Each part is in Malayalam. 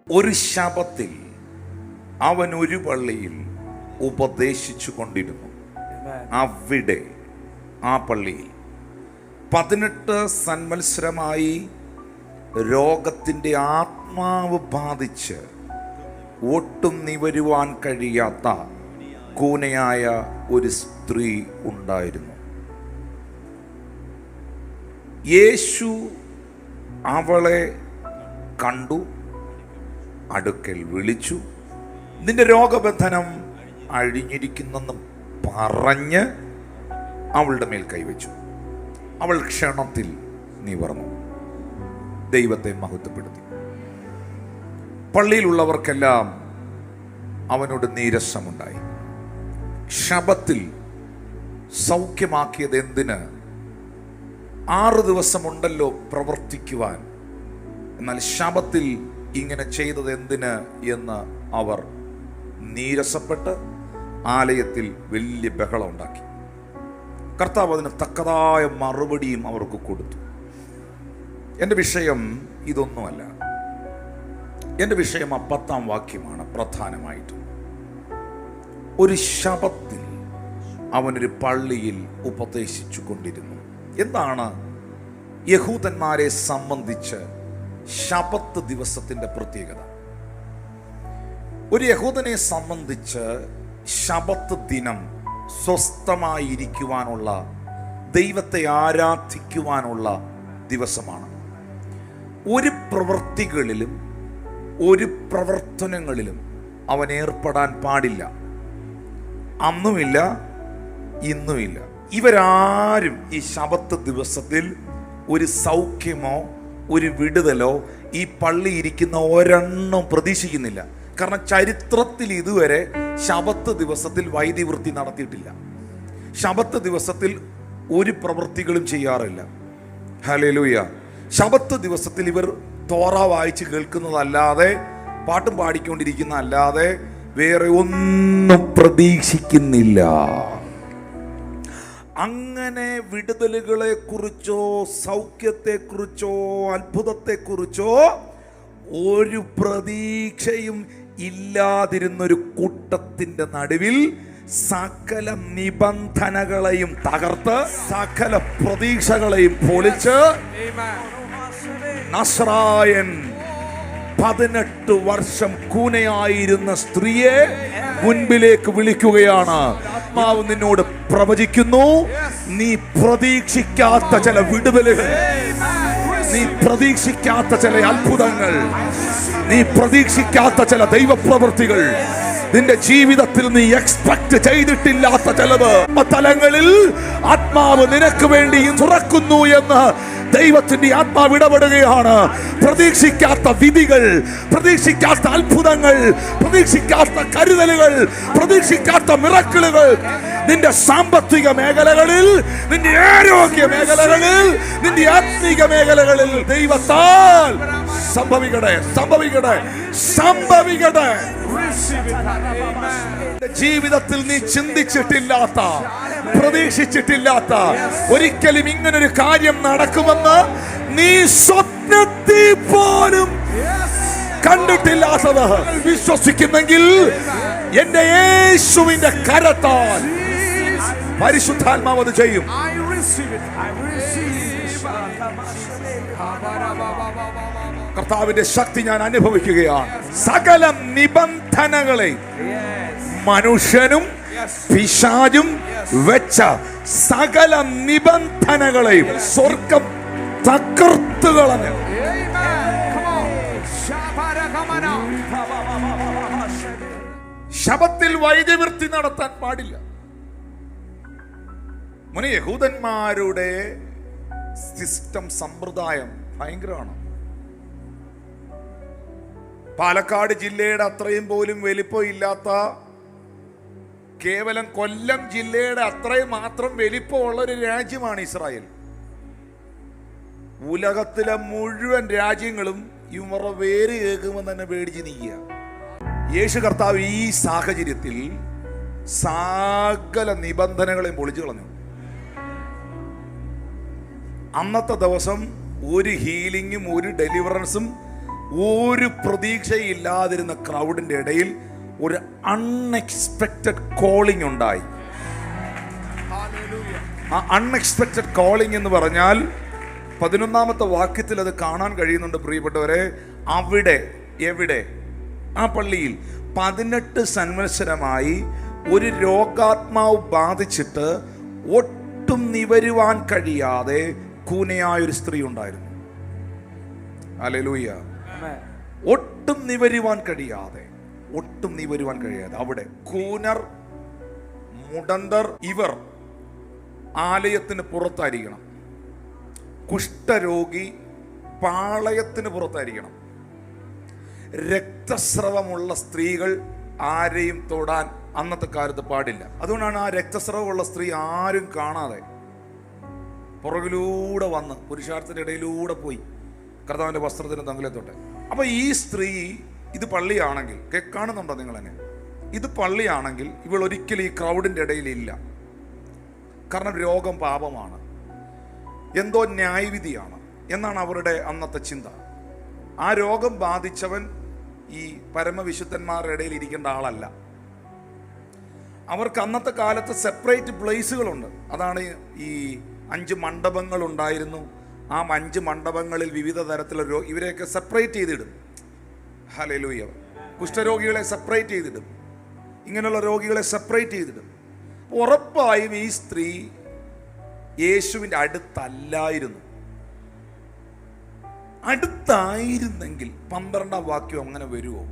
ഒരു ശബത്തിൽ അവൻ ഒരു പള്ളിയിൽ ഉപദേശിച്ചു കൊണ്ടിരുന്നു. അവിടെ ആ പള്ളിയിൽ 18 സംവത്സരമായി രോഗത്തിൻ്റെ ആത്മാവ് ബാധിച്ച് ഒട്ടും നിവരുവാൻ കഴിയാത്ത കൂനയായ ഒരു സ്ത്രീ ഉണ്ടായിരുന്നു. യേശു അവളെ കണ്ടു, അടുക്കൽ വിളിച്ചു, നിന്റെ രോഗബന്ധനം അഴിഞ്ഞിരിക്കുന്നെന്ന് പറഞ്ഞ് അവളുടെ മേൽ കൈവച്ചു. അവൾ ക്ഷണത്തിൽ നിവർന്നു, ദൈവത്തെ മഹത്വപ്പെടുത്തി. പള്ളിയിലുള്ളവർക്കെല്ലാം അവനോട് നീരസമുണ്ടായി. ശബത്തിൽ സൗഖ്യമാക്കിയത് എന്തിന്? 6 ദിവസമുണ്ടല്ലോ പ്രവർത്തിക്കുവാൻ, എന്നാൽ ശബത്തിൽ ഇങ്ങനെ ചെയ്തത് എന്തിന് എന്ന് അവർ നീരസപ്പെട്ട് ആലയത്തിൽ വലിയ ബഹളം ഉണ്ടാക്കി. കർത്താവ് അതിന് തക്കതായ മറുപടിയും അവർക്ക് കൊടുത്തു. എൻ്റെ വിഷയം ഇതൊന്നുമല്ല. എൻ്റെ വിഷയം ആ 10-ാം വാക്യമാണ് പ്രധാനമായിട്ടും. ഒരു ശബത്തിൽ അവനൊരു പള്ളിയിൽ ഉപദേശിച്ചു കൊണ്ടിരുന്നു. എന്താണ് യഹൂദന്മാരെ സംബന്ധിച്ച് ശബത്ത് ദിവസത്തിൻ്റെ പ്രത്യേകത? ഒരു യഹൂദനെ സംബന്ധിച്ച് ശബത്ത് ദിനം സ്വസ്ഥമായിരിക്കുവാനുള്ള, ദൈവത്തെ ആരാധിക്കുവാനുള്ള ദിവസമാണ്. ഒരു പ്രവൃത്തികളിലും ഒരു പ്രവർത്തനങ്ങളിലും അവൻ ഏർപ്പെടാൻ പാടില്ല. അന്നുമില്ല, ഇന്നുമില്ല. ഇവരാരും ഈ ശബത്ത് ദിവസത്തിൽ ഒരു സൗഖ്യമോ ഒരു വിടുതലോ ഈ പള്ളി ഇരിക്കുന്ന ഒരെണ്ണം പ്രതീക്ഷിക്കുന്നില്ല. കാരണം ചരിത്രത്തിൽ ഇതുവരെ ശബത്ത് ദിവസത്തിൽ വൈദിവൃത്തി നടത്തിയിട്ടില്ല. ശബത്ത് ദിവസത്തിൽ ഒരു പ്രവൃത്തികളും ചെയ്യാറില്ല. ഹല്ലേലൂയ. ശബത്ത് ദിവസത്തിൽ ഇവർ തോറ വായിച്ച് കേൾക്കുന്നതല്ലാതെ, പാട്ടും പാടിക്കൊണ്ടിരിക്കുന്ന അല്ലാതെ വേറെ ഒന്നും പ്രതീക്ഷിക്കുന്നില്ല. അങ്ങനെ വിടുതലുകളെ കുറിച്ചോ സൗഖ്യത്തെക്കുറിച്ചോ അത്ഭുതത്തെക്കുറിച്ചോ ഒരു പ്രതീക്ഷയും ഇല്ലാതിരുന്നൊരു കൂട്ടത്തിന്റെ നടുവിൽ സകല നിബന്ധനകളെയും തകർത്ത് സകല പ്രതീക്ഷകളെയും പൊളിച്ച് നസ്രായൻ 18 വർഷം കൂനയായിരുന്ന സ്ത്രീയെ മുൻപിലേക്ക് വിളിക്കുകയാണ്. ആത്മാവ് നിന്നോട് പ്രവചിക്കുന്നു, നീ പ്രതീക്ഷിക്കാത്ത ചില വിടുതലുകൾ, നീ പ്രതീക്ഷിക്കാത്ത ചില അത്ഭുതങ്ങൾ, നീ പ്രതീക്ഷിക്കാത്ത ചില ദൈവപ്രവൃത്തികൾ നിന്റെ ജീവിതത്തിൽ നീ എക്സ്പെക്ട് ചെയ്തിട്ടില്ലാത്ത ചിലത് തലങ്ങളിൽ ആത്മാവ് നിനക്ക് വേണ്ടി തുറക്കുന്നു എന്ന് ദൈവത്തിന്റെ ആത്മാവ് ഇടപെടുകയാണ്. പ്രതീക്ഷിക്കാത്ത വിധികൾ, പ്രതീക്ഷിക്കാത്ത അത്ഭുതങ്ങൾ, പ്രതീക്ഷിക്കാത്ത കരുതലുകൾ, പ്രതീക്ഷിക്കാത്ത മിറക്കിളുകൾ നിന്റെ സാമ്പത്തിക മേഖലകളിൽ, നിന്റെ ആരോഗ്യ മേഖലകളിൽ, നിന്റെ ആത്മീക മേഖലകളിൽ ദൈവത്താൽ സംഭവിക്കട്ടെ, സംഭവിക്കട്ടെ, സംഭവിക്കട്ടെ. ജീവിതത്തിൽ നീ ചിന്തിച്ചിട്ടില്ലാത്ത, പ്രതീക്ഷിച്ചിട്ടില്ലാത്ത, ഒരിക്കലും ഇങ്ങനൊരു കാര്യം നടക്കുമെന്ന് നീ സ്വപ്നത്തിൽ പോലും കണ്ടിട്ടില്ലാത്തത് വിശ്വസിക്കുന്നെങ്കിൽ എന്റെ യേശുവിന്റെ കരത്താൽ പരിശുദ്ധാത്മാവ് അത് ചെയ്യും. കർത്താവിന്റെ ശക്തി ഞാൻ അനുഭവിക്കുകയാണ്. സകല നിബന്ധനകളെ മനുഷ്യനും പിശാചും വെച്ച സകല നിബന്ധനകളെയും സ്വർഗം തകർത്തു കളഞ്ഞു. ശബത്തിൽ വൈദ്യവൃത്തി നടത്താൻ പാടില്ല. മുന്നേ യഹൂദന്മാരുടെ സിസ്റ്റം, സമ്പ്രദായം ഭയങ്കരമാണ്. പാലക്കാട് ജില്ലയുടെ അത്രയും പോലും വലിപ്പം ഇല്ലാത്ത, കേവലം കൊല്ലം ജില്ലയുടെ അത്രയും മാത്രം വലിപ്പമുള്ള ഒരു രാജ്യമാണ് ഇസ്രായേൽ. ഉലകത്തിലെ മുഴുവൻ രാജ്യങ്ങളും ഇവരുടെ പേര് കേൾക്കുമ്പോൾ തന്നെ പേടിച്ച് നിൽക്കുക. യേശു കർത്താവ് ഈ സാഹചര്യത്തിൽ സകല നിബന്ധനകളെയും പൊളിച്ചു കളഞ്ഞു. അന്നത്തെ ദിവസം ഒരു ഹീലിങ്ങും ഒരു ഡെലിവറൻസും ഒരു പ്രതീക്ഷയില്ലാതിരുന്ന ക്രൗഡിന്റെ ഇടയിൽ ഒരു അൺഎക്സ്പെക്റ്റഡ് കോളിംഗ് ഉണ്ടായി. ആ അൺഎക്സ്പെക്റ്റഡ് കോളിംഗ് എന്ന് പറഞ്ഞാൽ 11-ാമത്തെ വാക്യത്തിൽ അത് കാണാൻ കഴിയുന്നുണ്ട് പ്രിയപ്പെട്ടവരെ. അവിടെ, എവിടെ? ആ പള്ളിയിൽ 18 സംവത്സരമായി ഒരു രോഗാത്മാവ് ബാധിച്ചിട്ട് ഒട്ടും നിവരുവാൻ കഴിയാതെ കൂനയായൊരു സ്ത്രീ ഉണ്ടായിരുന്നു. ഹല്ലേലൂയ. ഒട്ടും നിവരുവാൻ കഴിയാതെ അവിടെ കൂനർ, മുടന്തർ ഇവർ ആലയത്തിന് പുറത്തായിരിക്കണം. കുഷ്ഠരോഗി പാളയത്തിന് പുറത്തായിരിക്കണം. രക്തസ്രവമുള്ള സ്ത്രീകൾ ആരെയും തൊടാൻ അന്നത്തെ കാലത്ത് പാടില്ല. അതുകൊണ്ടാണ് ആ രക്തസ്രവമുള്ള സ്ത്രീ ആരും കാണാതെ പുറകിലൂടെ വന്ന് പുരുഷാർത്ഥത്തിന്റെ ഇടയിലൂടെ പോയി കർത്താവിന്റെ വസ്ത്രത്തിന് തങ്ങളെ തൊട്ടെ. അപ്പൊ ഈ സ്ത്രീ, ഇത് പള്ളിയാണെങ്കിൽ, കാണുന്നുണ്ടോ നിങ്ങൾ തന്നെ? ഇത് പള്ളിയാണെങ്കിൽ ഇവൾ ഒരിക്കലും ഈ ക്രൗഡിന്റെ ഇടയിൽ ഇല്ല. കാരണം രോഗം പാപമാണ്, എന്തോ ന്യായവിധിയാണ് എന്നാണ് അവരുടെ അന്നത്തെ ചിന്ത. ആ രോഗം ബാധിച്ചവൻ ഈ പരമവിശുദ്ധന്മാരുടെ ഇടയിൽ ഇരിക്കേണ്ട ആളല്ല. അവർക്ക് അന്നത്തെ കാലത്ത് സെപ്പറേറ്റ് പ്ലേസുകളുണ്ട്. അതാണ് ഈ 5 മണ്ഡപങ്ങൾ ഉണ്ടായിരുന്നു. ആ 5 മണ്ഡപങ്ങളിൽ വിവിധ തരത്തിലുള്ള ഇവരെയൊക്കെ സെപ്പറേറ്റ് ചെയ്തിടും. ഹല്ലേലൂയ. കുഷ്ഠരോഗികളെ സെപ്പറേറ്റ് ചെയ്തിടും, ഇങ്ങനെയുള്ള രോഗികളെ സെപ്പറേറ്റ് ചെയ്തിടും. ഉറപ്പായും ഈ സ്ത്രീ യേശുവിൻ്റെ അടുത്തല്ലായിരുന്നു. അടുത്തായിരുന്നെങ്കിൽ 12-ാം വാക്യം അങ്ങനെ വരുമോ?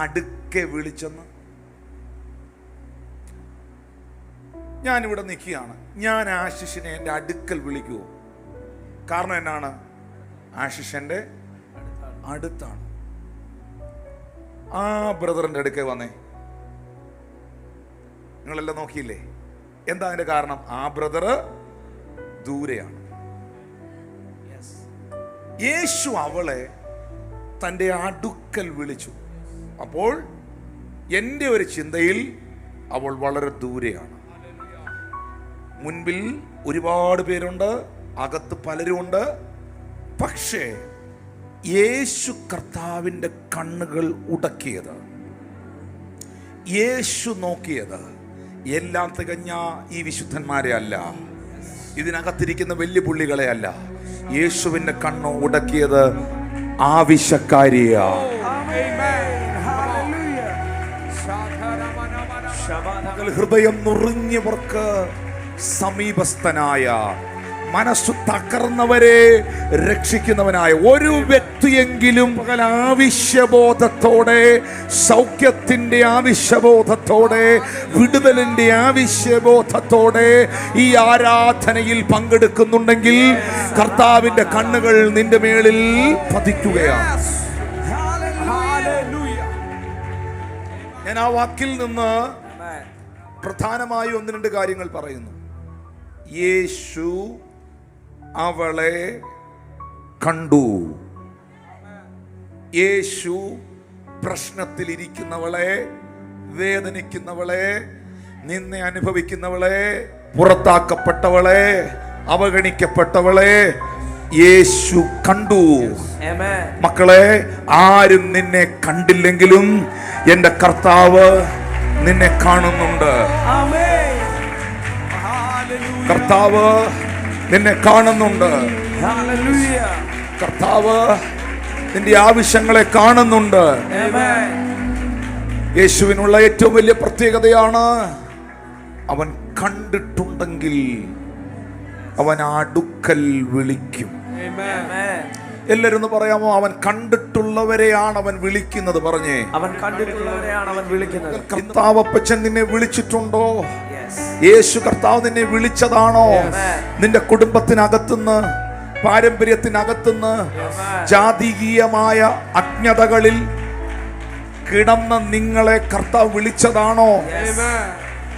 അടുക്കെ വിളിച്ചെന്ന്. ഞാനിവിടെ നിൽക്കുകയാണ്, ഞാൻ ആശിഷിനെ എൻ്റെ അടുക്കൽ വിളിക്കുമോ? കാരണം എന്നാണ്? ആശിഷ് എൻ്റെ അടുത്താണ്. ആ ബ്രദറിൻ്റെ അടുക്കൽ വന്നേ. നിങ്ങളെല്ലാം നോക്കിയില്ലേ? എന്താ അതിന്റെ കാരണം? ആ ബ്രദർ ദൂരെയാണ്. യേശു അവളെ തൻ്റെ അടുക്കൽ വിളിച്ചു. അപ്പോൾ എൻ്റെ ഒരു ചിന്തയിൽ അവൾ വളരെ ദൂരെയാണ്. മുൻപിൽ ഒരുപാട് പേരുണ്ട്, അകത്ത് പലരുമുണ്ട്. പക്ഷേ യേശു കർത്താവിൻ്റെ കണ്ണുകൾ ഉടക്കിയത്, യേശു നോക്കിയത് എല്ലാം തികഞ്ഞ ഈ വിശുദ്ധന്മാരെ അല്ല, ഇതിനകത്തിരിക്കുന്ന വലിയ പുള്ളികളെ അല്ല. യേശുവിന്റെ കണ്ണ് ഉടക്കിയത് ആവശ്യക്കാരിയാ. ഹൃദയം നുറുങ്ങിയവർക്ക് സമീപസ്ഥനായ, മനസ്സു തകർന്നവരെ രക്ഷിക്കുന്നവനായ ഒരു വ്യക്തിയെങ്കിലും ആവശ്യബോധത്തോടെ, സൗഖ്യത്തിന്റെ ആവശ്യബോധത്തോടെ, വിടുതലിന്റെ ആവശ്യബോധത്തോടെ ഈ ആരാധനയിൽ പങ്കെടുക്കുന്നുണ്ടെങ്കിൽ കർത്താവിന്റെ കണ്ണുകൾ നിന്റെ മേളിൽ പതിക്കുകയാണ്. ഞാൻ ആ വാക്കിൽ നിന്ന് പ്രധാനമായി 1-2 കാര്യങ്ങൾ പറയുന്നു. യേശു അവളെ കണ്ടു. യേശു പ്രശ്നത്തിലിരിക്കുന്നവളെ, വേദനിക്കുന്നവളെ, നിന്നെ അനുഭവിക്കുന്നവളെ, പുറത്താക്കപ്പെട്ടവളെ, അവഗണിക്കപ്പെട്ടവളെ യേശു കണ്ടു. മക്കളെ, ആരും നിന്നെ കണ്ടില്ലെങ്കിലും എൻ്റെ കർത്താവ് നിന്നെ കാണുന്നുണ്ട്. കർത്താവ് നിന്നെ കാണുന്നുണ്ട്. കർത്താവ് നിന്റെ ആവശ്യങ്ങളെ കാണുന്നുണ്ട്. യേശുവിനുള്ള ഏറ്റവും വലിയ പ്രത്യേകതയാണ്, അവൻ കണ്ടിട്ടുണ്ടെങ്കിൽ അവൻ അടുക്കൽ വിളിക്കും. എല്ലാരും ഒന്ന് പറയാമോ? അവൻ കണ്ടിട്ടുള്ളവരെയാണ് അവൻ വിളിക്കുന്നത്. പറഞ്ഞേ, അവൻ കണ്ടിട്ടുള്ളവരെയാണ് അവൻ വിളിക്കുന്നത്. കർത്താവ് അപ്പച്ചൻ നിന്നെ വിളിച്ചിട്ടുണ്ടോ? യേശു കർത്താവ് നിന്നെ വിളിച്ചതാണോ? നിന്റെ കുടുംബത്തിനകത്തുനിന്ന്, പാരമ്പര്യത്തിനകത്തുനിന്ന്, ജാതീയമായ അജ്ഞതകളിൽ കിടന്ന നിങ്ങളെ കർത്താവ് വിളിച്ചതാണോ?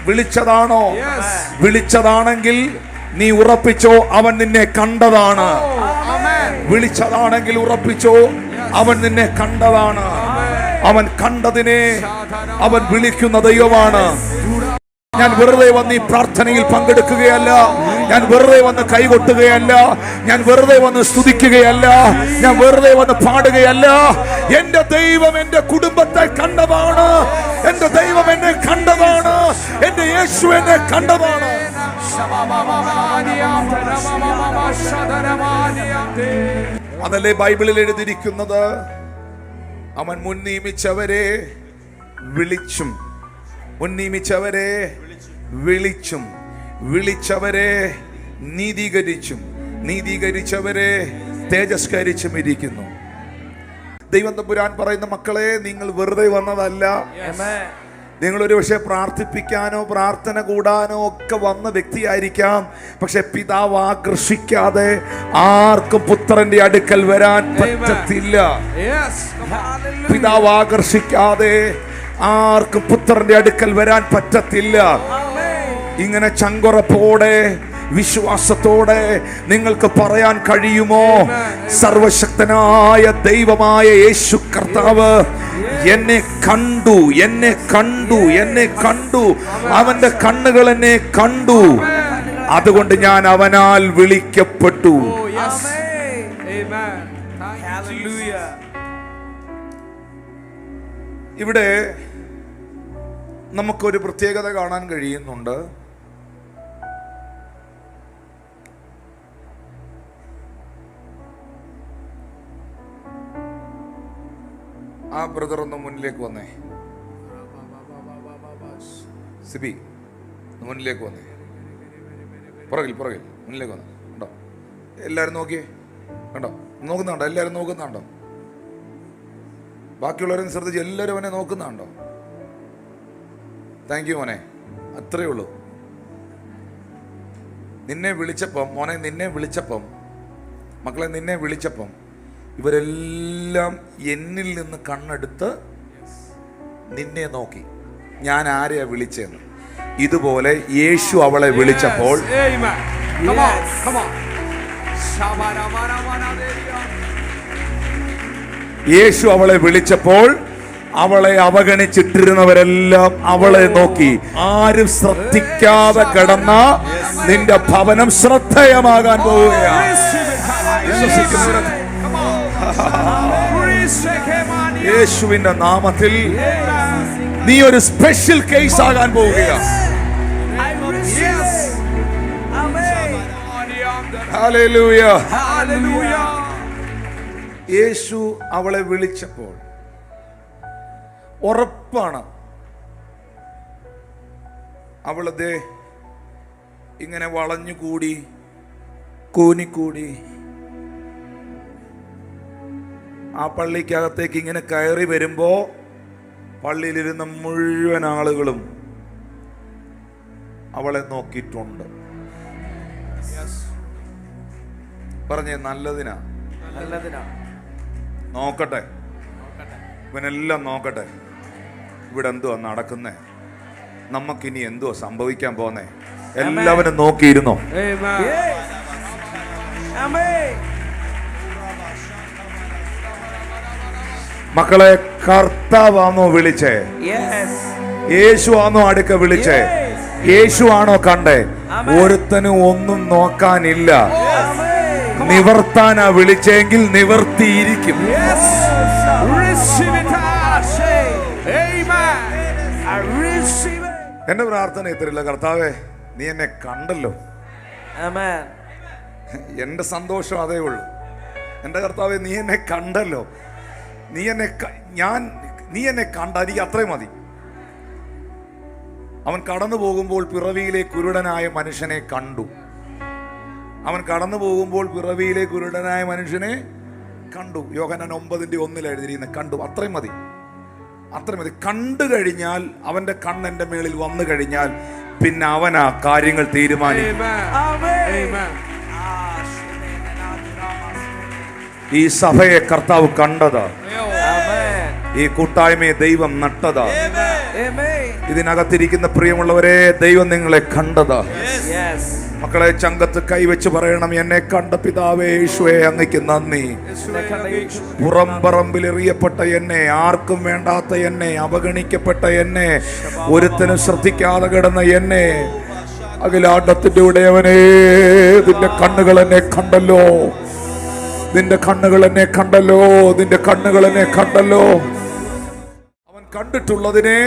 വിളിച്ചതാണോ? വിളിച്ചതാണെങ്കിൽ നീ ഉറപ്പിച്ചോ, അവൻ നിന്നെ കണ്ടതാണ്. വിളിച്ചതാണെങ്കിൽ ഉറപ്പിച്ചോ, അവൻ നിന്നെ കണ്ടതാണ്. അവൻ കണ്ടതിനെ അവൻ വിളിക്കുന്ന ദൈവമാണ്. ഞാൻ വെറുതെ വന്ന് ഈ പ്രാർത്ഥനയിൽ പങ്കെടുക്കുകയല്ല. ഞാൻ വെറുതെ വന്ന് കൈകൊട്ടുകയല്ല, ഞാൻ വെറുതെ വന്ന് സ്തുതിക്കുകയല്ല, ഞാൻ വെറുതെ വന്ന് പാടുകയല്ല. എന്റെ ദൈവം എന്റെ കുടുംബത്തെ കണ്ടതാണ്, എന്റെ ദൈവം എന്നെ കണ്ടതാണ്, എന്റെ യേശു എന്നെ കണ്ടതാണ്. അതല്ലേ ബൈബിളിൽ എഴുതിയിരിക്കുന്നത്. അവൻ മുൻ നിയമിച്ചവരെ വിളിച്ചും, മുൻ നിയമിച്ചവരെ വിളിച്ചും, വിളിച്ചവരെ നീതീകരിച്ചും, നീതീകരിച്ചവരെ തേജസ്കരിച്ചും ഇരിക്കുന്നു. ദൈവം തമ്പുരാൻ പറയുന്ന, മക്കളെ, നിങ്ങൾ വെറുതെ വന്നതല്ല. നിങ്ങളൊരു പക്ഷേ പ്രാർത്ഥിപ്പിക്കാനോ പ്രാർത്ഥന കൂടാനോ ഒക്കെ വന്ന വ്യക്തിയായിരിക്കാം. പക്ഷെ പിതാവ് ആകർഷിക്കാതെ ആർക്കും പുത്രന്റെ അടുക്കൽ വരാൻ പറ്റത്തില്ല. പിതാവ് ആകർഷിക്കാതെ ആർക്കും പുത്രന്റെ അടുക്കൽ വരാൻ പറ്റത്തില്ല. ഇങ്ങനെ ചങ്കുറപ്പോടെ വിശ്വാസത്തോടെ നിങ്ങൾക്ക് പറയാൻ കഴിയുമോ? സർവശക്തനായ ദൈവമായ യേശു കർത്താവ് എന്നെ കണ്ടു, എന്നെ കണ്ടു, എന്നെ കണ്ടു. അവന്റെ കണ്ണുകൾ എന്നെ കണ്ടു, അതുകൊണ്ട് ഞാൻ അവനാൽ വിളിക്കപ്പെട്ടു. ഇവിടെ നമുക്കൊരു പ്രത്യേകത കാണാൻ കഴിയുന്നുണ്ട്. ആ ബ്രദർ ഒന്ന് മുന്നിലേക്ക് വന്നേ. സിബി മുന്നിലേക്ക് വന്നേ. പുറകിൽ മുന്നിലേക്ക് വന്നേ. കണ്ടോ? എല്ലാവരും നോക്കിയേ. കണ്ടോ? നോക്കുന്നുണ്ടോ? എല്ലാവരും നോക്കുന്നുണ്ടോ? ബാക്കിയുള്ളവരെ ശ്രദ്ധിച്ച് എല്ലാവരും അവനെ നോക്കുന്നുണ്ടോ? താങ്ക് യു മോനെ. അത്രയേ ഉള്ളൂ. നിന്നെ വിളിച്ചപ്പം മോനെ, നിന്നെ വിളിച്ചപ്പം, മക്കളെ, നിന്നെ വിളിച്ചപ്പം ഇവരെല്ലാം എന്നിൽ നിന്ന് കണ്ണെടുത്ത് നിന്നെ നോക്കി. ഞാൻ ആരെയാ വിളിച്ചെന്ന്. ഇതുപോലെ യേശു അവളെ വിളിച്ചപ്പോൾ, യേശു അവളെ വിളിച്ചപ്പോൾ അവളെ അവഗണിച്ചിട്ടിരുന്നവരെല്ലാം അവളെ നോക്കി. ആരും ശ്രദ്ധിക്കാതെ കിടന്ന നിന്റെ ഭവനം ശ്രദ്ധേയമാകാൻ പോവുകയാണ്. യേശുവിന്റെ നാമത്തിൽ നീ ഒരു സ്പെഷ്യൽ കേസ് ആകാൻ പോവുകയാണ്. ഹല്ലേലൂയ. യേശു അവളെ വിളിച്ചപ്പോൾ ഉറപ്പാണ് അവളത് ഇങ്ങനെ വളഞ്ഞുകൂടി കൂനിക്കൂടി ആ പള്ളിക്കകത്തേക്ക് ഇങ്ങനെ കയറി വരുമ്പോ പള്ളിയിലിരുന്ന മുഴുവൻ ആളുകളും അവളെ നോക്കിയിട്ടുണ്ട്. പറഞ്ഞേ, നല്ലതിനാ. നോക്കട്ടെ, ഇവനെല്ലാം നോക്കട്ടെ. ഇവിടെ എന്തുവാ നടക്കുന്നേ, നമുക്കിനി എന്തുവാ സംഭവിക്കാൻ പോന്നേ, എല്ലാവരും നോക്കിയിരുന്നോ. മക്കളെ, കർത്താവാണോ വിളിച്ചേ? യേശു ആണോ അടുക്ക വിളിച്ചേ? യേശു ആണോ കണ്ടേ? ഒരുത്തനും ഒന്നും നോക്കാനില്ല. നിവർത്താനാ വിളിച്ചെങ്കിൽ നിവർത്തിയിരിക്കും. എന്റെ പ്രാർത്ഥന ഇത്രയില്ല, കർത്താവേ, നീ എന്നെ കണ്ടല്ലോ. എന്റെ സന്തോഷം അതേ ഉള്ളൂ. എന്റെ കർത്താവേ, നീ എന്നെ കണ്ടല്ലോ. നീ എന്നെ കണ്ട, എനിക്ക് അത്രയും മതി. അവൻ കടന്നു പോകുമ്പോൾ പിറവിയിലെ കുരുടനായ മനുഷ്യനെ കണ്ടു. അവൻ കടന്നു പോകുമ്പോൾ പിറവിയിലെ കുരുടനായ മനുഷ്യനെ കണ്ടു. യോഹന്നാൻ 9:1 എഴുതിയിരിക്കുന്ന കണ്ടു. അത്രയും മതി, അത്രയും മതി. കണ്ടു കഴിഞ്ഞാൽ, അവന്റെ കണ്ണ് എന്റെ മേളിൽ വന്നു കഴിഞ്ഞാൽ പിന്നെ അവനാ കാര്യങ്ങൾ തീരുമാനിക്കും. ഈ സഭയെ കർത്താവ് കണ്ടതാ, ഈ കൂട്ടായ്മയെ ദൈവം നട്ടതാ, ഇതിനകത്തിരിക്കുന്ന പ്രിയമുള്ളവരെ ദൈവം നിങ്ങളെ കണ്ടതാ. മക്കളെ, ചങ്കത്ത് കൈവച്ച് പറയണം, എന്നെ കണ്ട പിതാവേ യേശുവേ, അങ്ങയ്ക്ക് നന്ദി. പുറംപറമ്പിൽ എറിയപ്പെട്ട എന്നെ, ആർക്കും വേണ്ടാത്ത എന്നെ, അവഗണിക്കപ്പെട്ട എന്നെ, ഒരുത്തനും ശ്രദ്ധിക്കാതെ കിടന്ന എന്നെ, അഖിലാണ്ടത്തിന്റെ ഉടയവനേ, നിന്റെ കണ്ണുകൾ എന്നെ കണ്ടല്ലോ, നിന്റെ കണ്ണുകൾ എന്നെ കണ്ടല്ലോ, നിന്റെ കണ്ണുകൾ എന്നെ കണ്ടല്ലോ. അവൻ കണ്ടിട്ടുള്ളതിനെ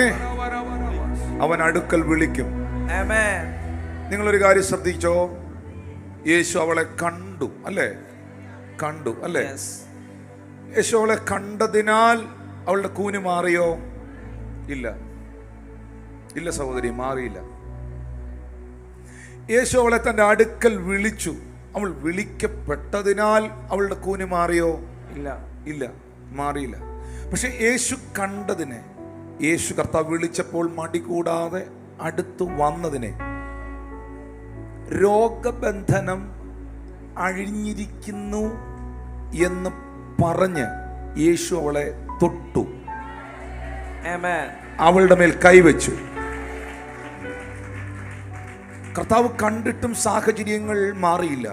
അവൻ അടുക്കൽ വിളിക്കും. നിങ്ങളൊരു കാര്യം ശ്രദ്ധിച്ചോ, യേശു അവളെ കണ്ടു അല്ലേ? കണ്ടു അല്ലേ? യേശു അവളെ കണ്ടതിനാൽ അവളുടെ കൂന് മാറിയോ? ഇല്ല, ഇല്ല സഹോദരി, മാറിയില്ല. യേശു അവളെ തന്റെ അടുക്കൽ വിളിച്ചു. അവൾ വിളിക്കപ്പെട്ടതിനാൽ അവളുടെ കൂന് മാറിയോ? ഇല്ല, ഇല്ല, മാറിയില്ല. പക്ഷെ യേശു കണ്ടതിനെ, യേശു കർത്താവ് വിളിച്ചപ്പോൾ മടി കൂടാതെ അടുത്തു വന്നതിനെ, രോഗബന്ധനം അഴിഞ്ഞിരിക്കുന്നു എന്ന് പറഞ്ഞ് യേശു അവളെ തൊട്ടു, അവളുടെ മേൽ കൈവച്ചു. കർത്താവ് കണ്ടിട്ടും സാഹചര്യങ്ങൾ മാറിയില്ല.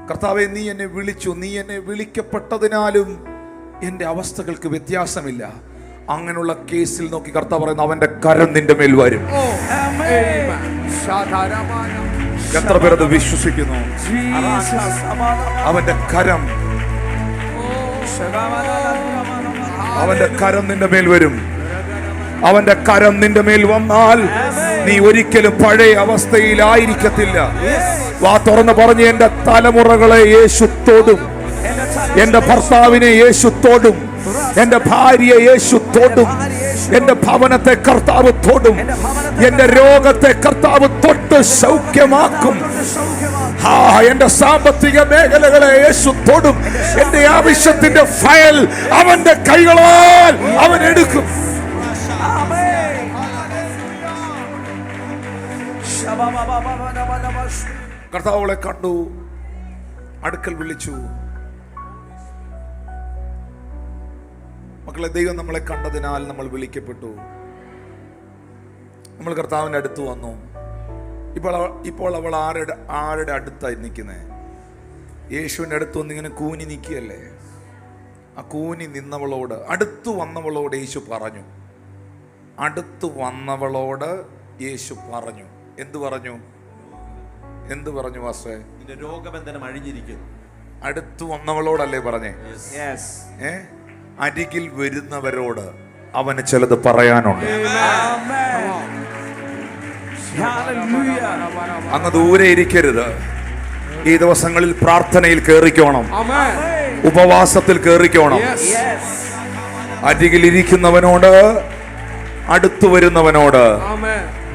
കർത്താവെ, നീ എന്നെ വിളിച്ചു, നീ എന്നെ വിളിക്കപ്പെട്ടതിനാലും എൻ്റെ അവസ്ഥകൾക്ക് വ്യത്യാസമില്ല. അങ്ങനെയുള്ള കേസിൽ നോക്കി കർത്താവ് പറയുന്നു, അവന്റെ കരം നിന്റെ മേൽ വരും. എത്ര പേരത് വിശ്വസിക്കുന്നു? അവന്റെ കരം, അവന്റെ കരം നിന്റെ മേൽ വരും. അവന്റെ കരം നിന്റെ മേൽ വന്നാൽ നീ ഒരിക്കലും പഴയ അവസ്ഥയിലായിരിക്കത്തില്ല. വാ തുറന്ന് പറഞ്ഞ്, എന്റെ തലമുറകളെ യേശു തൊടും, എന്റെ ഭർത്താവിനെ യേശു തൊടും, എന്റെ ഭാര്യയെ യേശു തൊടും, എന്റെ ഭവനത്തെ കർത്താവ് തൊടും, എന്റെ രോഗത്തെ കർത്താവ് തൊട്ട് സൗഖ്യമാക്കും. എന്റെ സാമ്പത്തിക മേഖലകളെ യേശു തൊടും. എന്റെ ആവശ്യത്തിന്റെ ഫയൽ അവന്റെ കൈകളാൽ അവൻ എടുക്കും. കർത്താവ് അവളെ കണ്ടു, അടുക്കൽ വിളിച്ചു. മക്കളെ, ദൈവം നമ്മളെ കണ്ടതിനാൽ നമ്മൾ വിളിക്കപ്പെട്ടു. നമ്മൾ കർത്താവിൻ്റെ അടുത്ത് വന്നു. ഇപ്പോൾ അവൾ ആരുടെ അടുത്തായി നിൽക്കുന്നത്? യേശുവിൻ്റെ അടുത്ത് വന്ന് ഇങ്ങനെ കൂനി നിൽക്കുകയല്ലേ? ആ കൂനി നിന്നവളോട്, അടുത്തു വന്നവളോട് യേശു പറഞ്ഞു. അടുത്തു വന്നവളോട് യേശു പറഞ്ഞു. എന്തു പറഞ്ഞു? എന്തു പറഞ്ഞു വാസേ? നിന്റെ രോഗബന്ധനം അഴിഞ്ഞിരിക്കുന്നു. അടുത്തു വന്നവളോടല്ലേ പറഞ്ഞേ? അരികിൽ വരുന്നവരോട് അവന് ചിലത് പറയാനുണ്ട്. അങ്ങ് ദൂരെ ഇരിക്കരുത്. ഈ ദിവസങ്ങളിൽ പ്രാർത്ഥനയിൽ കേറിക്കോണം, ഉപവാസത്തിൽ കേറിക്കോണം. അരികിൽ ഇരിക്കുന്നവനോട്, അടുത്തു വരുന്നവനോട്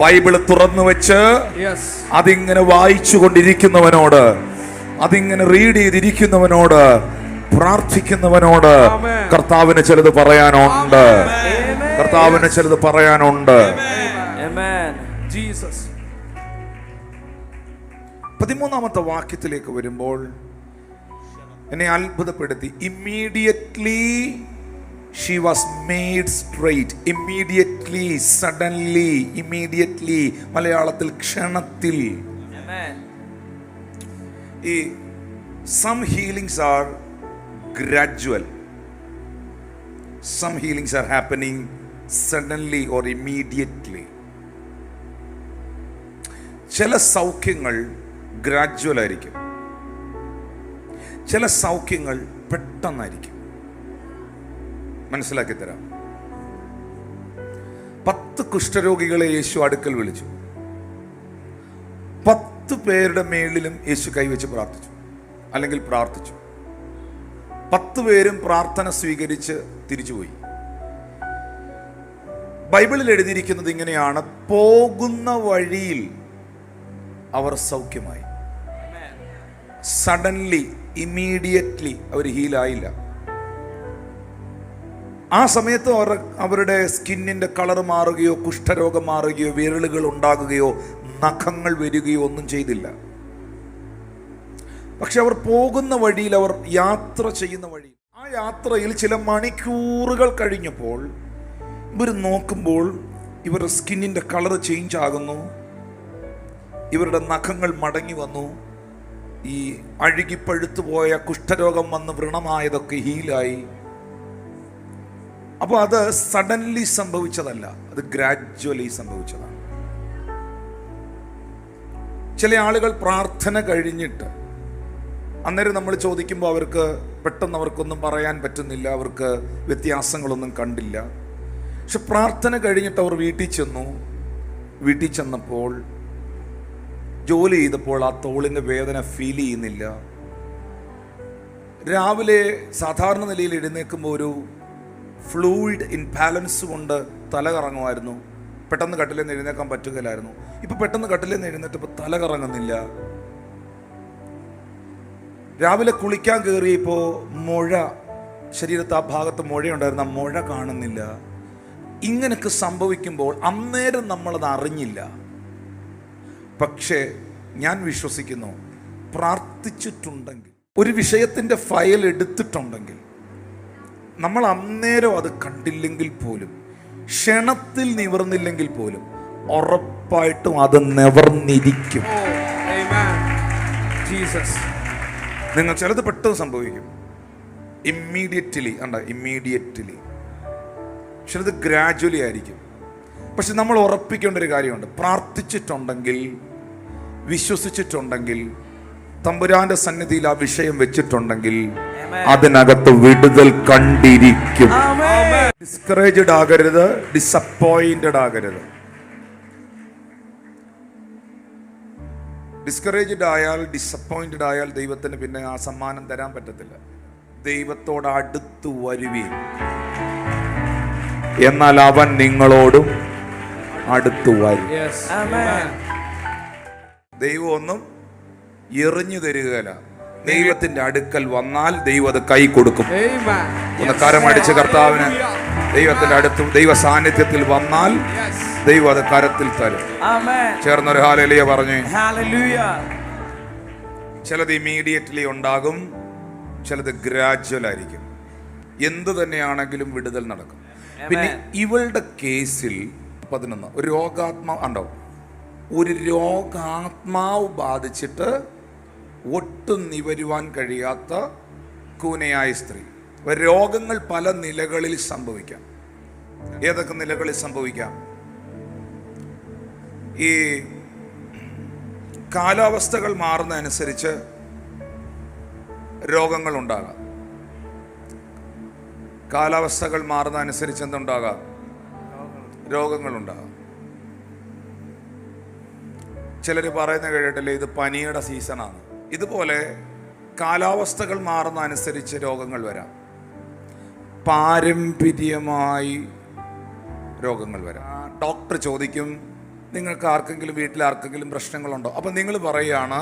ബൈബിള് തുറന്നു വെച്ച് അതിങ്ങനെ വായിച്ചു കൊണ്ടിരിക്കുന്നവനോട്, അതിങ്ങനെ റീഡ് ചെയ്തിരിക്കുന്നവനോട്, പ്രാർത്ഥിക്കുന്നവനോട് കർത്താവിന് ചിലത് പറയാനുണ്ട്. കർത്താവിന് ചിലത് പറയാനുണ്ട്. 13-ാമത്തെ വാക്യത്തിലേക്ക് വരുമ്പോൾ എന്നെ അത്ഭുതപ്പെടുത്തി. Immediately she was made straight. Immediately, suddenly, immediately. മലയാളത്തിൽ ക്ഷണത്തിൽ. ഈ some healings are gradual, some healings are happening suddenly or immediately. ചില സൗഖ്യങ്ങൾ ഗ്രാജുവൽ ആയിരിക്കും, ചില സൗഖ്യങ്ങൾ പെട്ടെന്നായിരിക്കും. മനസ്സിലാക്കി തരാം. 10 കുഷ്ഠരോഗികളെ യേശു അടുക്കൽ വിളിച്ചു. 10 പേരുടെ മേളിലും യേശു കൈവച്ച് പ്രാർത്ഥിച്ചു, അല്ലെങ്കിൽ പ്രാർത്ഥിച്ചു. 10 പേരും പ്രാർത്ഥന സ്വീകരിച്ച് തിരിച്ചുപോയി. ബൈബിളിൽ എഴുതിയിരിക്കുന്നത് ഇങ്ങനെയാണ്: പോകുന്ന വഴിയിൽ അവർ സൗഖ്യമായി. സഡൻലി, ഇമ്മീഡിയറ്റ്ലി അവർ ഹീലായില്ല. ആ സമയത്ത് അവരുടെ സ്കിന്നിന്റെ കളർ മാറുകയോ, കുഷ്ഠരോഗം മാറുകയോ, വിരലുകൾ ഉണ്ടാകുകയോ, നഖങ്ങൾ വരികയോ ഒന്നും ചെയ്തില്ല. പക്ഷെ അവർ പോകുന്ന വഴിയിൽ, അവർ യാത്ര ചെയ്യുന്ന വഴി, ആ യാത്രയിൽ ചില മണിക്കൂറുകൾ കഴിഞ്ഞപ്പോൾ ഇവർ നോക്കുമ്പോൾ ഇവരുടെ സ്കിന്നിന്റെ കളർ ചേഞ്ച് ആകുന്നു, ഇവരുടെ നഖങ്ങൾ മടങ്ങി വന്നു, ഈ അഴുകിപ്പഴുത്തു പോയ കുഷ്ഠരോഗം വന്ന് വ്രണമായതൊക്കെ ഹീലായി. അപ്പോൾ അത് സഡൻലി സംഭവിച്ചതല്ല, അത് ഗ്രാജുവലി സംഭവിച്ചതാണ്. ചില ആളുകൾ പ്രാർത്ഥന കഴിഞ്ഞിട്ട് അന്നേരം നമ്മൾ ചോദിക്കുമ്പോൾ അവർക്ക് പെട്ടെന്ന് അവർക്കൊന്നും പറയാൻ പറ്റുന്നില്ല, അവർക്ക് വ്യത്യാസങ്ങളൊന്നും കണ്ടില്ല. പക്ഷെ പ്രാർത്ഥന കഴിഞ്ഞിട്ട് അവർ വീട്ടിൽ ചെന്നപ്പോൾ ജോലി ചെയ്തപ്പോൾ ആ തോളിൻ്റെ വേദന ഫീൽ ചെയ്യുന്നില്ല. രാവിലെ സാധാരണ നിലയിൽ എഴുന്നേൽക്കുമ്പോൾ ഒരു ഫ്ലൂയിഡ് ഇൻബാലൻസ് കൊണ്ട് തല കറങ്ങുമായിരുന്നു. പെട്ടെന്ന് കട്ടിലിൽ നിന്ന് എഴുന്നേക്കാൻ പറ്റുകയില്ലായിരുന്നു. ഇപ്പം പെട്ടെന്ന് കട്ടിലിൽ നിന്ന് എഴുന്നേറ്റപ്പോൾ തല കറങ്ങുന്നില്ല. രാവിലെ കുളിക്കാൻ കയറിയപ്പോൾ ശരീരത്ത് ആ ഭാഗത്ത് മുഴയുണ്ടായിരുന്ന മുഴ കാണുന്നില്ല. ഇങ്ങനെയൊക്കെ സംഭവിക്കുമ്പോൾ അന്നേരം നമ്മളത് അറിഞ്ഞില്ല. പക്ഷേ ഞാൻ വിശ്വസിക്കുന്നു, പ്രാർത്ഥിച്ചിട്ടുണ്ടെങ്കിൽ, ഒരു വിഷയത്തിൻ്റെ ഫയൽ എടുത്തിട്ടുണ്ടെങ്കിൽ, നമ്മൾ അന്നേരം അത് കണ്ടില്ലെങ്കിൽ പോലും, ക്ഷണത്തിൽ നിവർന്നില്ലെങ്കിൽ പോലും, ഉറപ്പായിട്ടും അത് നിവർന്നിരിക്കും. നിങ്ങൾ ചിലത് പെട്ടെന്ന് സംഭവിക്കും, ഇമ്മീഡിയറ്റ്ലി, ചിലത് ഗ്രാജുവലി ആയിരിക്കും. പക്ഷെ നമ്മൾ ഉറപ്പിക്കേണ്ട ഒരു കാര്യമുണ്ട്. പ്രാർത്ഥിച്ചിട്ടുണ്ടെങ്കിൽ, വിശ്വസിച്ചിട്ടുണ്ടെങ്കിൽ, തമ്പുരാന്റെ സന്നിധിയിൽ ആ വിഷയം വെച്ചിട്ടുണ്ടെങ്കിൽ അതിനകത്ത് വിടുതൽ കണ്ടിരിക്കും. ഡിസ്കറേജ്ഡ് ആകരുത്, ഡിസപ്പോയിന്റഡ് ആകരുത്. ഡിസ്കറേജ്ഡ് ആയാൽ, ഡിസപ്പോയിന്റഡ് ആയാൽ ദൈവത്തിന് പിന്നെ ആ സമ്മാനം തരാൻ പറ്റത്തില്ല. ദൈവത്തോട് അടുത്ത് വരുവീൻ, എന്നാൽ അവൻ നിങ്ങളോടും അടുത്ത് വരും. ദൈവം ഒന്നും എറിഞ്ഞു തരികയില്ല. ദൈവത്തിന്റെ അടുക്കൽ വന്നാൽ ദൈവം അത് കൈ കൊടുക്കും. ഒന്ന് കരമടിച്ച് കർത്താവിന് ദൈവത്തിന്റെ അടുത്ത്, ദൈവ സാന്നിധ്യത്തിൽ വന്നാൽ ദൈവം അത് കരത്തിൽ തരും. ചേർന്നൊരു ഹല്ലേലൂയ പറഞ്ഞു. ചിലത് ഇമ്മീഡിയറ്റ്ലി ഉണ്ടാകും, ചിലത് ഗ്രാജുവൽ ആയിരിക്കും. എന്ത് തന്നെയാണെങ്കിലും വിടുതൽ നടക്കും. പിന്നെ ഇവളുടെ കേസിൽ 11 ഒരു രോഗാത്മാവ് ബാധിച്ചിട്ട് ഒട്ടും നിവരുവാൻ കഴിയാത്ത കൂനയായ സ്ത്രീ. രോഗങ്ങൾ പല നിലകളിൽ സംഭവിക്കാം. ഏതൊക്കെ നിലകളിൽ സംഭവിക്കാം? ഈ കാലാവസ്ഥകൾ മാറുന്നതനുസരിച്ച് രോഗങ്ങൾ ഉണ്ടാകാം. കാലാവസ്ഥകൾ മാറുന്നതനുസരിച്ച് എന്തുണ്ടാകാം? രോഗങ്ങളുണ്ടാകാം. ചിലർ പറയുന്ന കേട്ടിട്ടില്ലേ, ഇത് പനിയുടെ സീസണാണ്. ഇതുപോലെ കാലാവസ്ഥകൾ മാറുന്ന അനുസരിച്ച് രോഗങ്ങൾ വരാം. പാരമ്പര്യമായി രോഗങ്ങൾ വരാം. ഡോക്ടർ ചോദിക്കും, നിങ്ങൾക്ക് ആർക്കെങ്കിലും, വീട്ടിൽ ആർക്കെങ്കിലും പ്രശ്നങ്ങളുണ്ടോ? അപ്പം നിങ്ങൾ പറയുകയാണ്,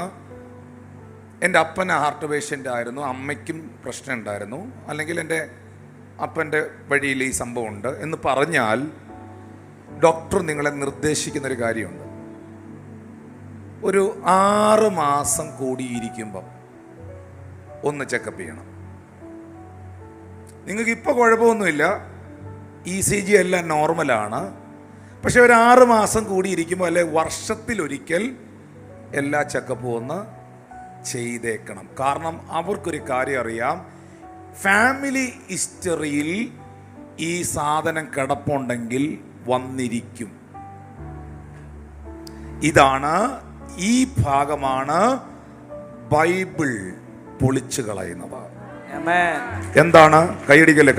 എൻ്റെ അപ്പൻ ഹാർട്ട് പേഷ്യൻ്റ് ആയിരുന്നു, അമ്മയ്ക്കും പ്രശ്നം ഉണ്ടായിരുന്നു, അല്ലെങ്കിൽ എൻ്റെ അപ്പൻ്റെ വഴിയിൽ ഈ സംഭവം ഉണ്ട് എന്ന് പറഞ്ഞാൽ ഡോക്ടർ നിങ്ങളെ നിർദ്ദേശിക്കുന്നൊരു കാര്യമുണ്ട്. ഒരു 6 മാസം കൂടിയിരിക്കുമ്പം ഒന്ന് ചെക്കപ്പ് ചെയ്യണം. നിങ്ങൾക്ക് ഇപ്പോൾ കുഴപ്പമൊന്നുമില്ല, ECG എല്ലാം നോർമലാണ്. പക്ഷെ ഒരു 6 മാസം കൂടിയിരിക്കുമ്പോൾ, അല്ലെ വർഷത്തിലൊരിക്കൽ എല്ലാ ചെക്കപ്പും ഒന്ന് ചെയ്തേക്കണം. കാരണം അവർക്കൊരു കാര്യം അറിയാം, ഫാമിലി ഹിസ്റ്ററിയിൽ ഈ സാധനം കിടപ്പുണ്ടെങ്കിൽ വന്നിരിക്കും. ഈ ഭാഗമാണ് ബൈബിൾ പൊളിച്ചു കളയുന്നത്. എന്താണ്? കൈയടിക്കല്ലേ,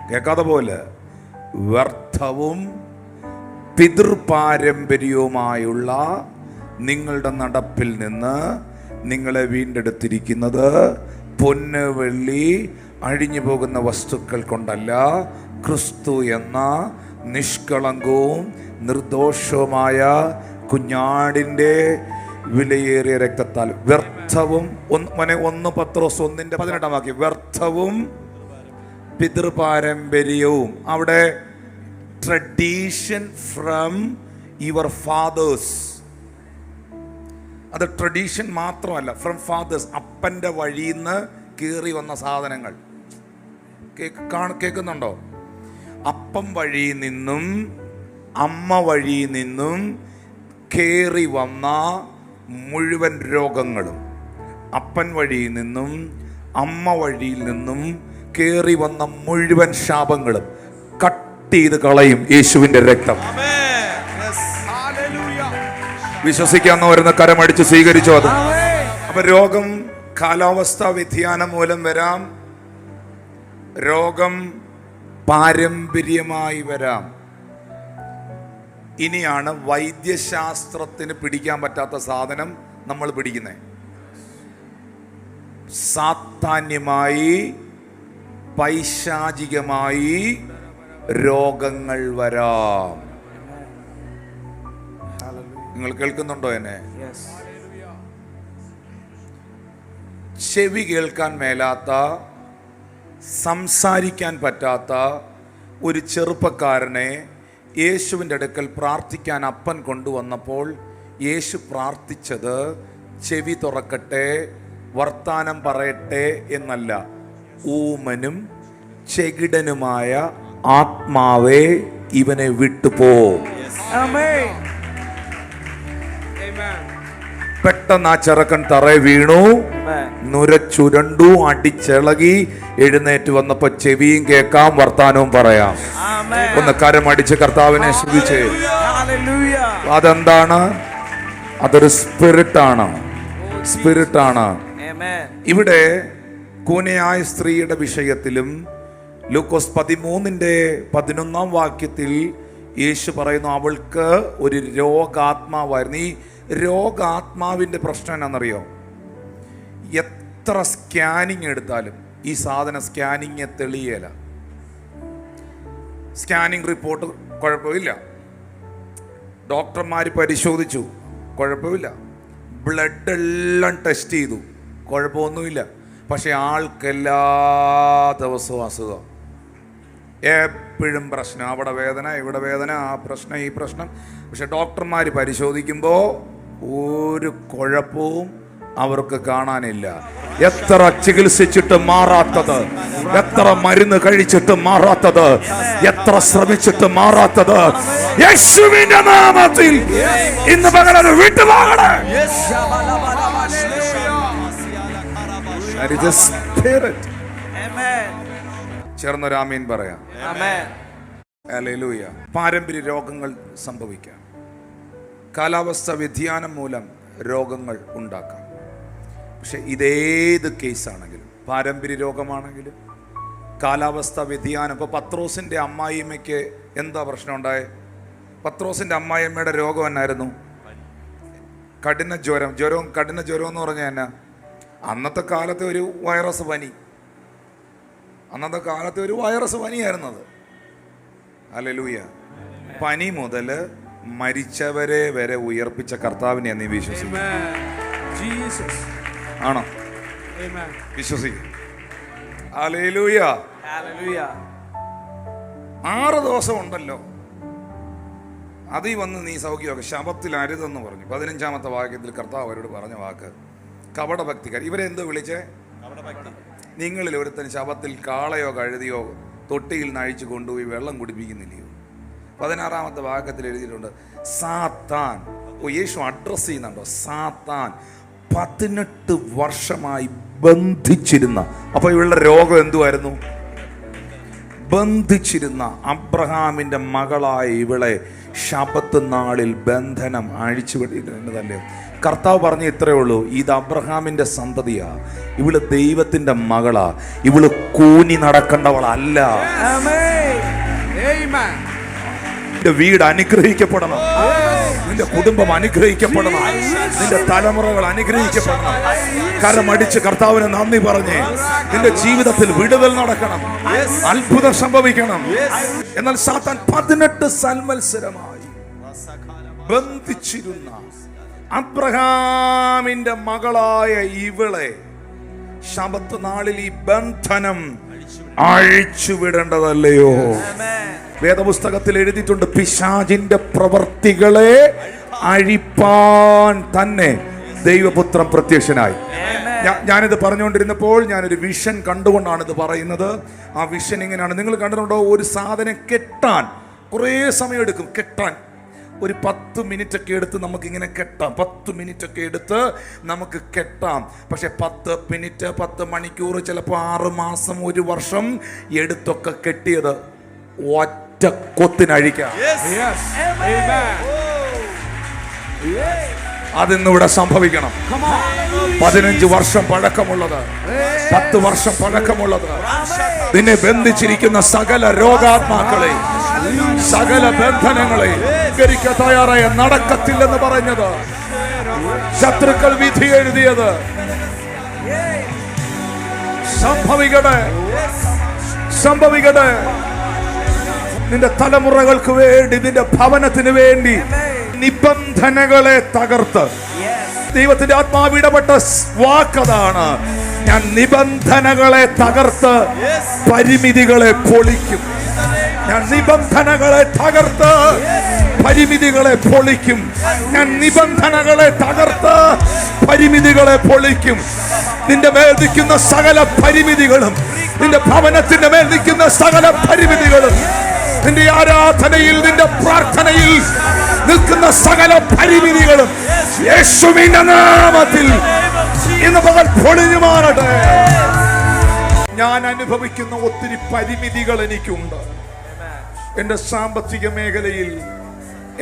കേൾക്കാതെ പോലെ. വ്യർത്ഥവും പിതൃപാരമ്പര്യവുമായുള്ള നിങ്ങളുടെ നടപ്പിൽ നിന്ന് നിങ്ങളെ വീണ്ടെടുത്തിരിക്കുന്നത് പൊന്ന് വെള്ളി അഴിഞ്ഞു പോകുന്ന വസ്തുക്കൾ കൊണ്ടല്ല, ക്രിസ്തു എന്ന നിഷ്കളങ്കവും നിർദോഷവുമായ കുഞ്ഞാടിൻ്റെ വിലയേറിയ രക്തത്താൽ. വ്യർത്ഥവും 1 പത്രോസ് 1:18 വ്യർത്ഥവും പിതൃപാരമ്പര്യവും. അവിടെ ട്രഡീഷൻ ഫ്രം യുവർ ഫാദേഴ്സ്. അത് ട്രഡീഷൻ മാത്രമല്ല, ഫ്രം ഫാദേഴ്സ്, അപ്പൻ്റെ വഴിയിൽ നിന്ന് കയറി വന്ന സാധനങ്ങൾ. കേൾക്കുന്നുണ്ടോ? അപ്പം വഴിയിൽ നിന്നും അമ്മ വഴിയിൽ നിന്നും കയറി വന്ന മുഴുവൻ രോഗങ്ങളും, അപ്പൻ വഴിയിൽ നിന്നും അമ്മ വഴിയിൽ നിന്നും കയറി വന്ന മുഴുവൻ ശാപങ്ങളും കട്ട് ചെയ്ത് കളയും യേശുവിൻ്റെ രക്തം. വിശ്വസിക്കാവുന്ന വരുന്ന കരമടിച്ച് സ്വീകരിച്ചു അത്. അപ്പൊ രോഗം കാലാവസ്ഥാ വ്യതിയാനം മൂലം വരാം, രോഗം പാരമ്പര്യമായി വരാം. ഇനിയാണ് വൈദ്യശാസ്ത്രത്തിന് പിടിക്കാൻ പറ്റാത്ത സാധനം നമ്മൾ പിടിക്കുന്നത്. സാത്താന്യമായി പൈശാചികമായി രോഗങ്ങൾ വരാം. നിങ്ങൾ കേൾക്കുന്നുണ്ടോ എന്നെ? ചെവി കേൾക്കാൻ മേലാത്ത, സംസാരിക്കാൻ പറ്റാത്ത ഒരു ചെറുപ്പക്കാരനെ യേശുവിൻ്റെ അടുക്കൽ പ്രാർത്ഥിക്കാൻ അപ്പൻ കൊണ്ടുവന്നപ്പോൾ യേശു പ്രാർത്ഥിച്ചത് ചെവി തുറക്കട്ടെ, വർത്താനം പറയട്ടെ എന്നല്ല, ഊമനും ചെകിടനുമായ ആത്മാവേ ഇവനെ വിട്ടുപോ. പെട്ടെന്ന് ആ ചെറുക്കൻ തറയെ വീണു, നുരച്ചുരണ്ടു, അടിച്ചിളകി എഴുന്നേറ്റ് വന്നപ്പോ ചെവിയും കേൾക്കാം, വർത്താനവും പറയാം. ഒന്ന് കരമടിച്ച് കർത്താവിനെ സ്തുതിച്ചേ. അതെന്താണ്? അതൊരു സ്പിരിറ്റാണ്. സ്പിരിറ്റാണ്. ഇവിടെ കൂനയായ സ്ത്രീയുടെ വിഷയത്തിലും ലൂക്കോസ് 13:11 വാക്യത്തിൽ യേശു പറയുന്നു, അവൾക്ക് ഒരു രോഗാത്മാവായിരുന്നു. ഈ രോഗാത്മാവിൻ്റെ പ്രശ്നം എന്നാണെന്നറിയോ? എത്ര സ്കാനിങ് എടുത്താലും ഈ സാധനം സ്കാനിങ് തെളിയല. സ്കാനിങ് റിപ്പോർട്ട് കുഴപ്പമില്ല, ഡോക്ടർമാർ പരിശോധിച്ചു, കുഴപ്പമില്ല, ബ്ലഡ് എല്ലാം ടെസ്റ്റ് ചെയ്തു, കുഴപ്പമൊന്നുമില്ല. പക്ഷെ ആൾക്കെല്ലാ ദിവസവും അസുഖം, എപ്പോഴും പ്രശ്നം. അവിടെ വേദന, ഇവിടെ വേദന, ആ പ്രശ്നം, ഈ പ്രശ്നം. പക്ഷെ ഡോക്ടർമാർ പരിശോധിക്കുമ്പോൾ ഒരു കുഴപ്പവും അവർക്ക് കാണാനില്ല. എത്ര ചികിത്സിച്ചിട്ട് മാറാത്തത്, എത്ര മരുന്ന് കഴിച്ചിട്ട് മാറാത്തത്, എത്ര ശ്രമിച്ചിട്ട് മാറാത്തത്, യേശുവിന്റെ നാമത്തിൽ ഇന്ന് പകരം വിട്ടുപോകണേ. ചേർന്നൊരാമീൻ പറയാം. ഹല്ലേലൂയ. പാരമ്പര്യ രോഗങ്ങൾ സംഭവിക്കാം. കാലാവസ്ഥ വ്യതിയാനം മൂലം രോഗങ്ങൾ ഉണ്ടാക്കാം. പക്ഷെ ഇതേത് കേസാണെങ്കിലും, പാരമ്പര്യ രോഗമാണെങ്കിലും കാലാവസ്ഥ വ്യതിയാനം. ഇപ്പോൾ പത്രോസിൻ്റെ അമ്മായിയമ്മയ്ക്ക് എന്താ പ്രശ്നം ഉണ്ടായത്? പത്രോസിൻ്റെ അമ്മായിയമ്മയുടെ രോഗം എന്നായിരുന്നു? കഠിന ജ്വരം. കഠിന ജ്വരം എന്ന് പറഞ്ഞാൽ എന്നാ? അന്നത്തെ കാലത്തെ ഒരു വൈറസ് പനി. അന്നത്തെ കാലത്തെ ഒരു വൈറസ് പനിയായിരുന്നത്. ഹല്ലേലൂയ. പനി മുതൽ മരിച്ചവരെ വരെ ഉയർപ്പിച്ച കർത്താവിനെ നീ വിശ്വസിക്കും? ആണോ? വിശ്വസിക്കും. ഹല്ലേലൂയ. 6 ദിവസം ഉണ്ടല്ലോ, അതിൽ വന്ന് നീ സൗഖ്യമൊക്കെ. ശബത്തിൽ അരുതെന്ന് പറഞ്ഞു. 15-ാമത്തെ വാക്യത്തിൽ കർത്താവ് അവരോട് പറഞ്ഞ വാക്ക് കപടഭക്തിക്കാർ. ഇവരെന്തോ വിളിച്ചേ? നിങ്ങളിൽ ഒരുത്തൻ ശബത്തിൽ കാളയോ കഴുതിയോ തൊട്ടിയിൽ നഴിച്ചു കൊണ്ടുപോയി വെള്ളം കുടിപ്പിക്കുന്നില്ലയോ? 16-ാമത്തെ വാക്യത്തിൽ എഴുതിയിട്ടുണ്ട്, സാത്താൻ. യേശു അഡ്രസ് ചെയ്യുന്നുണ്ടോ? സാത്താൻ 18 വർഷമായി ബന്ധിച്ചിരുന്ന. അപ്പൊ ഇവളുടെ രോഗം എന്തുവായിരുന്നു? ബന്ധിച്ചിരുന്ന അബ്രഹാമിന്റെ മകളായ ഇവളെ ശബത്ത് നാളിൽ ബന്ധനം അഴിച്ചുവിടുന്നതല്ലേ? കർത്താവ് പറഞ്ഞു ഇത്രയേ ഉള്ളൂ, ഇത് അബ്രഹാമിന്റെ സന്തതിയാ, ഇവള് ദൈവത്തിന്റെ മകളാ, ഇവള് കൂനി നടക്കേണ്ടവളല്ല. നിന്റെ വീട് അനുഗ്രഹിക്കപ്പെടണം, നിന്റെ കുടുംബം അനുഗ്രഹിക്കപ്പെടണം, നിന്റെ തലമുറകൾ അനുഗ്രഹിക്കപ്പെടണം. കരമടിച്ച് കർത്താവിന് നന്ദി പറഞ്ഞേ. നിന്റെ ജീവിതത്തിൽ വിടുതൽ നടക്കണം, അത്ഭുതം സംഭവിക്കണം. എന്നാൽ സാത്താൻ 18 സംവത്സരമായി ബന്ധിച്ചിരുന്ന അബ്രഹാമിന്റെ മകളായ ഇവളെ ശബത്ത് നാളിൽ ഈ ബന്ധനം അഴിച്ചുവിടേണ്ടതല്ലയോ? വേദപുസ്തകത്തിൽ എഴുതിയിട്ടുണ്ട്, പിശാചിന്റെ പ്രവർത്തികളെ അഴിപ്പാൻ തന്നെ ദൈവപുത്രൻ പ്രത്യക്ഷനായി. ഞാനിത് പറഞ്ഞുകൊണ്ടിരുന്നപ്പോൾ ഞാനൊരു വിഷൻ കണ്ടുകൊണ്ടാണ് ഇത് പറയുന്നത്. ആ വിഷൻ ഇങ്ങനെയാണ്. നിങ്ങൾ കണ്ടിട്ടുണ്ടോ? ഒരു സാധനം കെട്ടാൻ കുറേ സമയം എടുക്കും. കെട്ടാൻ ഒരു 10 മിനിറ്റ് ഒക്കെ എടുത്ത് നമുക്കിങ്ങനെ കെട്ടാം. 10 മിനിറ്റ് ഒക്കെ എടുത്ത് നമുക്ക് കെട്ടാം. പക്ഷെ 10 മിനിറ്റ്, 10 മണിക്കൂർ, ചിലപ്പോൾ 6 മാസം, 1 വർഷം എടുത്തൊക്കെ കെട്ടിയത് ഒറ്റ കൊത്തിനഴിക്കാം. അതിന്നിവിടെ സംഭവിക്കണം. 15 വർഷം പഴക്കമുള്ളത്, 10 വർഷം പഴക്കമുള്ളത്, നിന്നെ ബന്ധിച്ചിരിക്കുന്ന സകല രോഗാത്മാക്കളെ, സകല ബന്ധനങ്ങളെ തയ്യാറായ നടക്കത്തില്ലെന്ന് പറഞ്ഞത്, ശത്രുക്കൾ വിധി എഴുതിയത് സംഭവിക്കട്ടെ, സംഭവിക്കട്ടെ. നിന്റെ തലമുറകൾക്ക് വേണ്ടി, നിന്റെ ഭവനത്തിന് വേണ്ടി നിബന്ധനകളെ തകർത്ത്, ദൈവത്തിന്റെ ആത്മാവ് ഇടപെട്ട വാക്കതാണ്, ഞാൻ നിബന്ധനകളെ തകർത്ത് പരിമിതികളെ പൊളിക്കും. ഞാൻ നിബന്ധനകളെ തകർത്ത് പരിമിതികളെ പൊളിക്കും. ഞാൻ നിബന്ധനകളെ തകർത്ത് പരിമിതികളെ പൊളിക്കും. നിന്റെ മേൽ നിൽക്കുന്ന സകല പരിമിതികളും, നിന്റെ ഭവനത്തിന്റെ മേൽ നിൽക്കുന്ന സകല പരിമിതികളും, നിന്റെ ആരാധനയിൽ, നിന്റെ പ്രാർത്ഥനയിൽ നിൽക്കുന്ന സകല പരിമിതികളും യേശുവിന്റെ നാമത്തിൽ ഇന്ന് പകൽ പൊളിഞ്ഞു മാറട്ടെ. ഞാൻ അനുഭവിക്കുന്ന ഒത്തിരി പരിമിതികൾ എനിക്കുണ്ട്. എൻ്റെ സാമ്പത്തിക മേഖലയിൽ,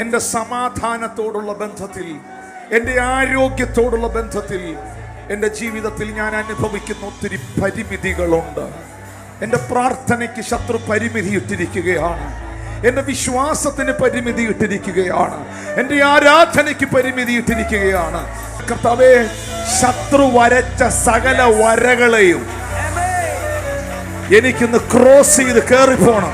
എൻ്റെ സമാധാനത്തോടുള്ള ബന്ധത്തിൽ, എൻ്റെ ആരോഗ്യത്തോടുള്ള ബന്ധത്തിൽ, എൻ്റെ ജീവിതത്തിൽ ഞാൻ അനുഭവിക്കുന്ന ഒത്തിരി പരിമിതികളുണ്ട്. എൻ്റെ പ്രാർത്ഥനയ്ക്ക് ശത്രു പരിമിതി ഇട്ടിരിക്കുകയാണ്. എൻ്റെ വിശ്വാസത്തിന് പരിമിതി ഇട്ടിരിക്കുകയാണ്. എൻ്റെ ആരാധനയ്ക്ക് പരിമിതി ഇട്ടിരിക്കുകയാണ്. കർത്താവേ, ശത്രു വരച്ച സകല വരകളെയും എനിക്കൊന്ന് ക്രോസ് ചെയ്ത് കയറിപ്പോണം.